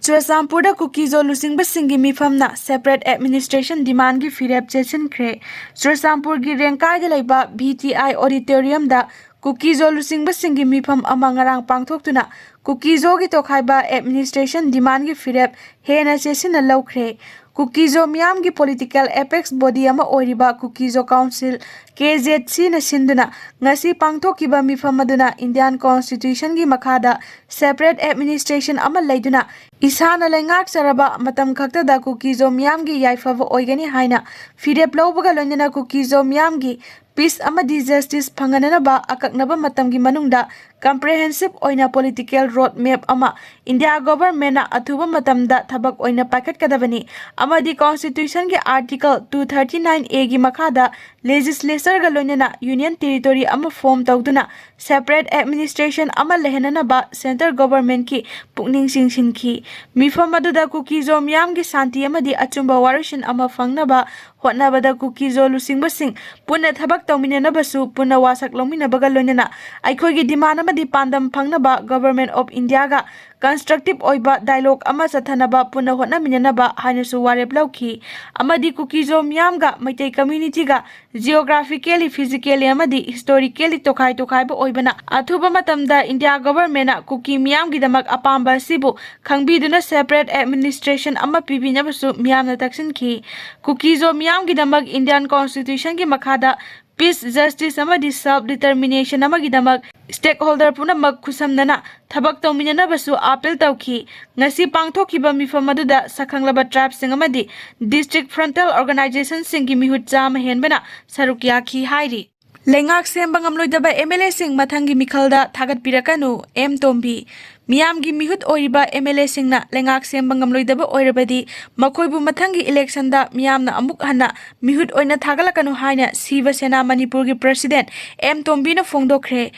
Churasampurda Kuki zo lusingba singi mifamna separate administration demand gi firep chesin kre. Churasampur gi rengkai da laiba BTI auditorium da Kuki zo lusingba singi mifam amangarang pangthoktuna Kuki zo gi tokhaiba administration demand gi firep hena chesin laukre. Kuki zo miyam gi political apex body ama oiriba Kuki zo council KZC na sinduna ngasi pangthokiba mifam aduna Indian constitution gi makhada separate administration ama laiduna Isana lengak saraba matam khakta da Kuki zo miyam gi yaifava oigani haina firep lawbaga lonjana Kuki zo miyam gi peace amadi justice phanganaba akaknaba matam gi manungda comprehensive oina political road map ama India government na athuba matamda thabak oina packet kadabani amadi constitution gi article 239A gi makhada legislature ga lonjana union territory ama form tawduna separate administration ama lehenanaba central government ki pukning singsin ki Mifam aduda Kuki zo miyam gi santi amadi achumba warishin ama fangnaba hotnabada Kuki zo lusingba sing punna thabak tawminanaba su punna wasak longminabaga lonjana aikhoi gi demand amadi pandam phangnaba government of India ga constructive oiba dialogue ama sathanaba punna hotnaminanaba hainasu warep lauki amadi Kuki zo miyam ga maitai community ga geographically physically amadi historically tokhai ba oibana athuba matamda India government na Kuki miyam gi damak apamba sibu khangbiduna separate administration ama pibinabasu miyam na taksin ki Kuki zo miyam gi damak Indian constitution gi makhada peace justice amadi self determination amagi damak stakeholder punamak khusamnana thabak tawminanabasu appeal tawki ngasi pangthokiba mifam aduda sakhanglaba tribes sing amadi district frontal organization singi mihut chama henbana saruk yakhi hairi Lengak semba ngamloidaba MLA sing mathangi mikhalda thagat pirakanu M Tombi Miyam gi mihut oiriba MLA singna lengak semba ngamloidaba oirabadi makoibu mathangi election da miyamna amuk hana mihut oina thagalakanu haina Siva Sena Manipur gi president M Tombi na Pangthokhre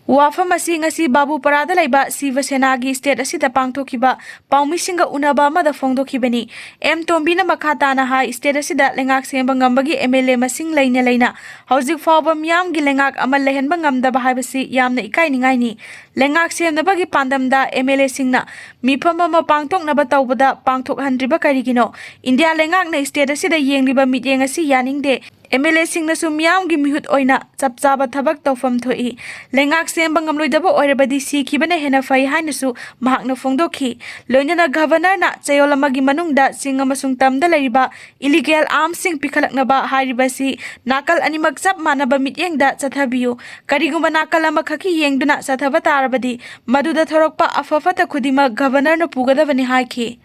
Wafam asi ngasi babu parada laiba Siva Sena gi state asida pangthokiba paumi-singa unaba amada phongdokhibani M Tombi na makhata na ha state asida lengak semba ngambagi MLA masing laina hauzik fawba miyam gi lengak amal lehenba ngamdaba haibasi yamna ikai ningai ni lengak semnabagi pandamda MLA singna mifam ama pangthoknaba tawbada pangthokhandriba karigino India lengak na state asida yengliba mityeng asi yaningde MLA singna su miyam gi mihut oina chapchaba thabak tawfam thoi lengak semba ngamloidaba oirabadi sikhibane hena fai hainasu mahakna phongdokhi loinana governor na chayolamagi manungda singamasung tamda lariba illegal arms sing pikhalaknaba hairibasi nakal animak chap manaba mityengda chathabiyu karigumba nakal ama khaki yengduna chathaba tarabadi maduda thorokpa afafata khudima governor na pugadabani haiki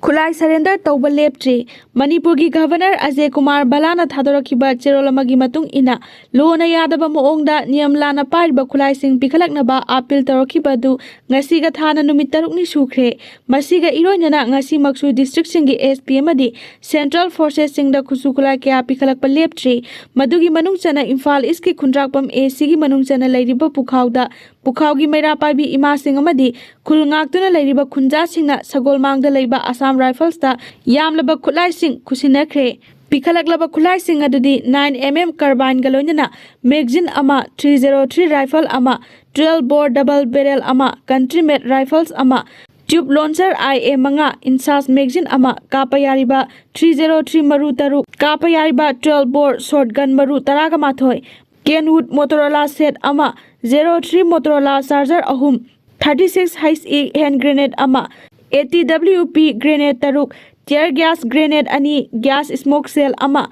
Khulai surrender tawba leptre Manipur gi governor Ajay Kumar Balana thadorokiba cherolamagi matung ina lona yadaba moongda niyam lana pariba khulai sing pikhalaknaba appeal tarokiba du ngasi ga thana numit tarukni sukhre masiga iroinana ngasi maksu district singi SP amadi central forces singda khusu khulai kya pikhalakpa leptre madugi manung chana Imphal East ki khundrakpam AC gi manung chana lairiba pukhawgi maira paibi ima sing amadi khulngaktuna lairiba khunja singna sagolmangda laiba Assam Rifles ta yamlaba khulai sing khusinakre pikalaklaba khulai sing adudi 9mm carbine galonana magazine ama 303 rifle ama 12 bore double barrel ama country made rifles ama tube launcher IA manga insas magazine ama kapayariba 303 maru taru kapayariba 12 bore shotgun maru taraga mathoi Kenwood Motorola set ama 03 Motorola charger ahum 36 HE hand grenade ama 80 WP grenade taruk tear gas grenade ani gas smoke cell ama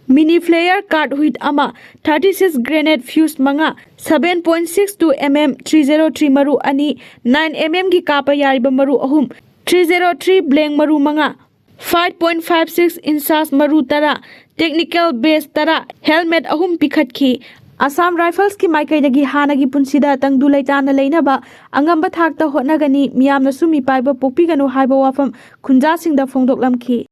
mini flare card with ama 36 grenade fuse manga 7.62 mm 303 maru ani 9 mm gi kapa yariba maru ahum 303 blank maru manga 5.56 inches maru tara technical base tara helmet ahum pikhatki Assam Rifles ki maikai hanagi punsida tangdu laitana leinaba angamba thakta hotnagani miyamna sumi paiba pokpiganu haiba wafam khunja singda phongdoklamki